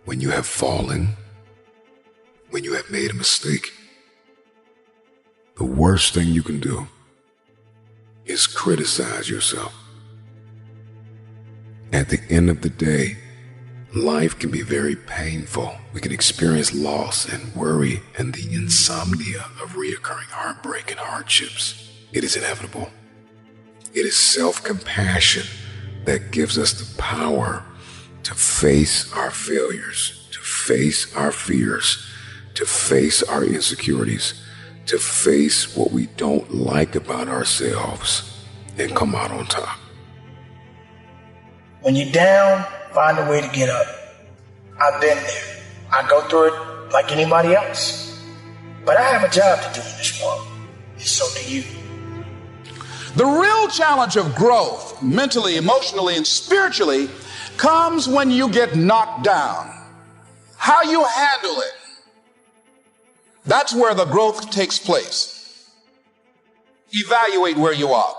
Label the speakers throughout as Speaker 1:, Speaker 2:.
Speaker 1: when you have fallen, when you have made a mistake, the worst thing you can do is criticize yourself. At the end of the day, life can be very painful. We can experience loss and worry and the insomnia of reoccurring heartbreak and hardships. It is inevitable. It is self-compassion that gives us the power to face our failures, to face our fears, to face our insecurities, to face what we don't like about ourselves and come out on top.
Speaker 2: When you're down, find a way to get up. I've been there. I go through it like anybody else. But I have a job to do in this world, and so do you.
Speaker 3: The real challenge of growth, mentally, emotionally, and spiritually, comes when you get knocked down. How you handle it, that's where the growth takes place. Evaluate where you are.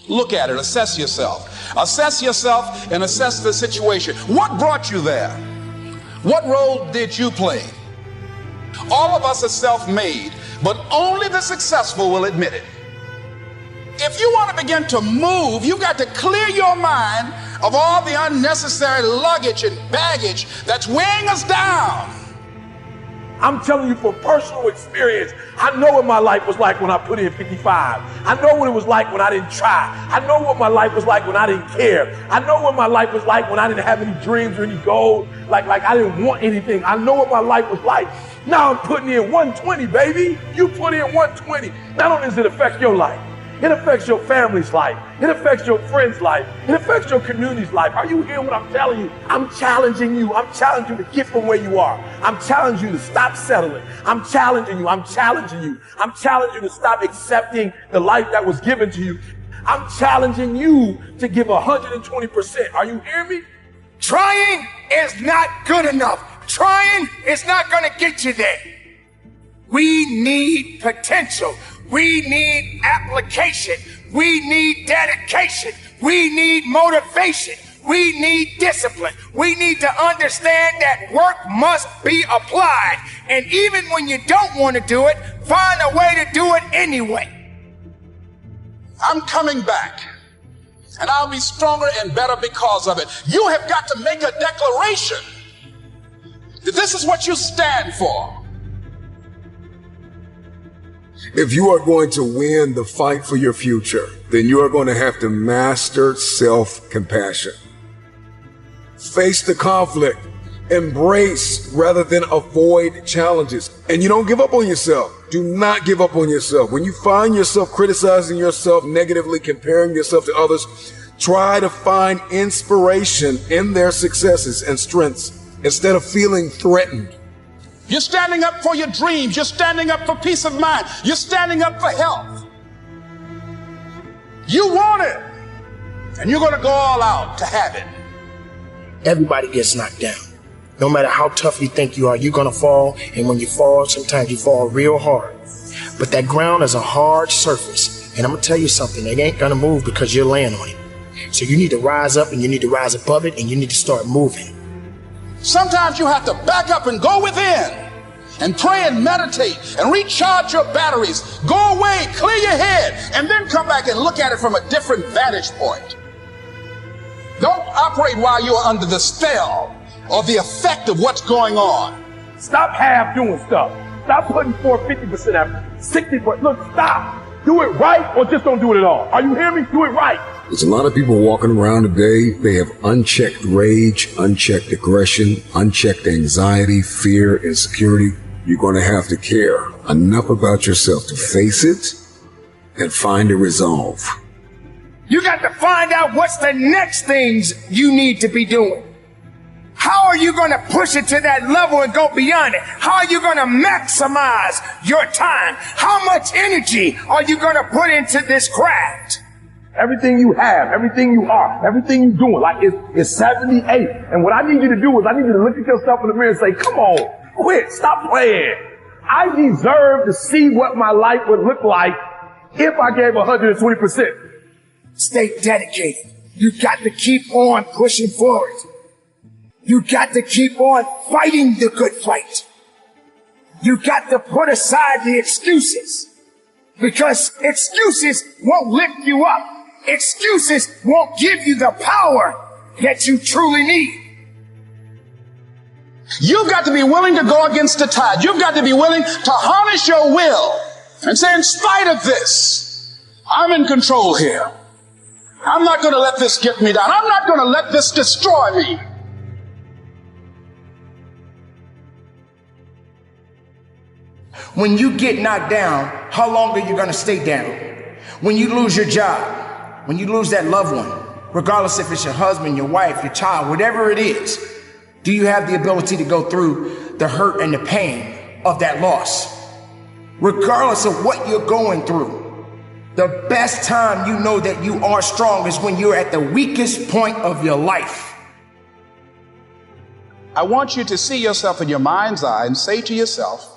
Speaker 3: Look at it, assess yourself. Assess yourself and assess the situation. What brought you there? What role did you play? All of us are self-made, but only the successful will admit it. If you want to begin to move, you've got to clear your mind of all the unnecessary luggage and baggage that's weighing us down.
Speaker 4: I'm telling you from personal experience, I know what my life was like when I put in 55. I know what it was like when I didn't try. I know what my life was like when I didn't care. I know what my life was like when I didn't have any dreams or any goals, like I didn't want anything. I know what my life was like. Now I'm putting in 120, baby. You put in 120. Not only does it affect your life, it affects your family's life. It affects your friend's life. It affects your community's life. Are you hearing what I'm telling you? I'm challenging you. I'm challenging you to get from where you are. I'm challenging you to stop settling. I'm challenging you. I'm challenging you. I'm challenging you to stop accepting the life that was given to you. I'm challenging you to give 120%. Are you hearing me?
Speaker 5: Trying is not good enough. Trying is not going to get you there. We need potential. We need application. We need dedication. We need motivation. We need discipline. We need to understand that work must be applied. And even when you don't want to do it, find a way to do it anyway.
Speaker 3: I'm coming back, and I'll be stronger and better because of it. You have got to make a declaration that this is what you stand for.
Speaker 1: If you are going to win the fight for your future, then you are going to have to master self-compassion. Face the conflict, embrace rather than avoid challenges. And you don't give up on yourself. Do not give up on yourself. When you find yourself criticizing yourself negatively, comparing yourself to others, try to find inspiration in their successes and strengths instead of feeling threatened.
Speaker 3: You're standing up for your dreams. You're standing up for peace of mind. You're standing up for health. You want it, and you're going to go all out to have it.
Speaker 2: Everybody gets knocked down. No matter how tough you think you are, you're going to fall. And when you fall, sometimes you fall real hard. But that ground is a hard surface. And I'm going to tell you something. It ain't going to move because you're laying on it. So you need to rise up, and you need to rise above it, and you need to start moving.
Speaker 3: Sometimes you have to back up and go within and pray and meditate and recharge your batteries. Go away, clear your head, and then come back and look at it from a different vantage point. Don't operate while you're under the spell or the effect of what's going on.
Speaker 4: Stop half doing stuff. Stop putting forth 50% effort, 60%. Look, stop. Do it right or just don't do it at all. Are you hearing me? Do it right.
Speaker 1: There's a lot of people walking around today. They have unchecked rage, unchecked aggression, unchecked anxiety, fear, insecurity. You're going to have to care enough about yourself to face it and find a resolve.
Speaker 5: You got to find out what's the next things you need to be doing. How are you going to push it to that level and go beyond it? How are you going to maximize your time? How much energy are you going to put into this craft?
Speaker 4: Everything you have, everything you are, everything you're doing, like it's 78. And what I need you to do is I need you to look at yourself in the mirror and say, come on, quit, stop playing. I deserve to see what my life would look like if I gave 120%.
Speaker 5: Stay dedicated. You got to keep on pushing forward. You got to keep on fighting the good fight. You got to put aside the excuses, because excuses won't lift you up. Excuses won't give you the power that you truly need.
Speaker 3: You've got to be willing to go against the tide. You've got to be willing to harness your will and say, in spite of this, I'm in control here. I'm not going to let this get me down. I'm not going to let this destroy me.
Speaker 5: When you get knocked down, how long are you going to stay down? When you lose your job, when you lose that loved one, regardless if it's your husband, your wife, your child, whatever it is, do you have the ability to go through the hurt and the pain of that loss? Regardless of what you're going through, the best time you know that you are strong is when you're at the weakest point of your life.
Speaker 3: I want you to see yourself in your mind's eye and say to yourself,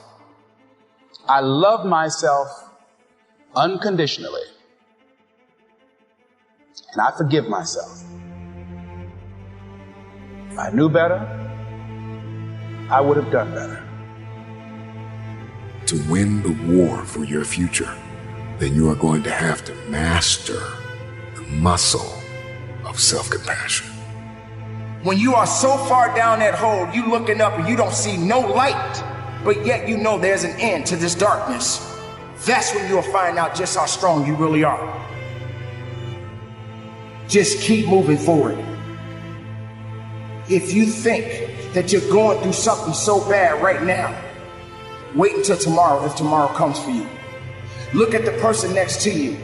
Speaker 3: I love myself unconditionally, and I forgive myself. If I knew better, I would have done better.
Speaker 1: To win the war for your future, then you are going to have to master the muscle of self-compassion.
Speaker 5: When you are so far down that hole, you looking up and you don't see no light, but yet you know there's an end to this darkness. That's when you'll find out just how strong you really are. Just keep moving forward. If you think that you're going through something so bad right now, wait until tomorrow if tomorrow comes for you. Look at the person next to you.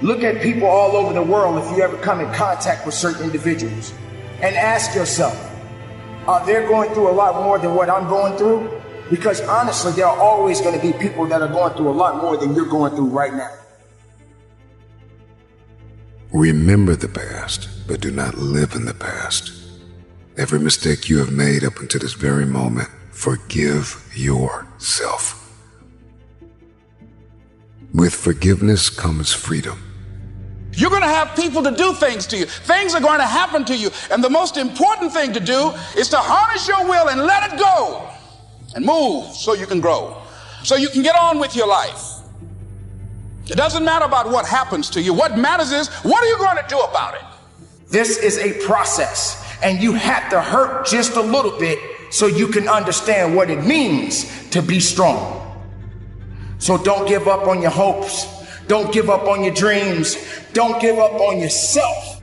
Speaker 5: Look at people all over the world if you ever come in contact with certain individuals. And ask yourself, are they going through a lot more than what I'm going through? Because honestly, there are always going to be people that are going through a lot more than you're going through right now.
Speaker 1: Remember the past, but do not live in the past. Every mistake you have made up until this very moment, forgive yourself. With forgiveness comes freedom.
Speaker 3: You're going to have people to do things to you. Things are going to happen to you. And the most important thing to do is to harness your will and let it go and move so you can grow, so you can get on with your life. It doesn't matter about what happens to you. What matters is, what are you going to do about it?
Speaker 5: This is a process, and you have to hurt just a little bit so you can understand what it means to be strong. So don't give up on your hopes. Don't give up on your dreams. Don't give up on yourself.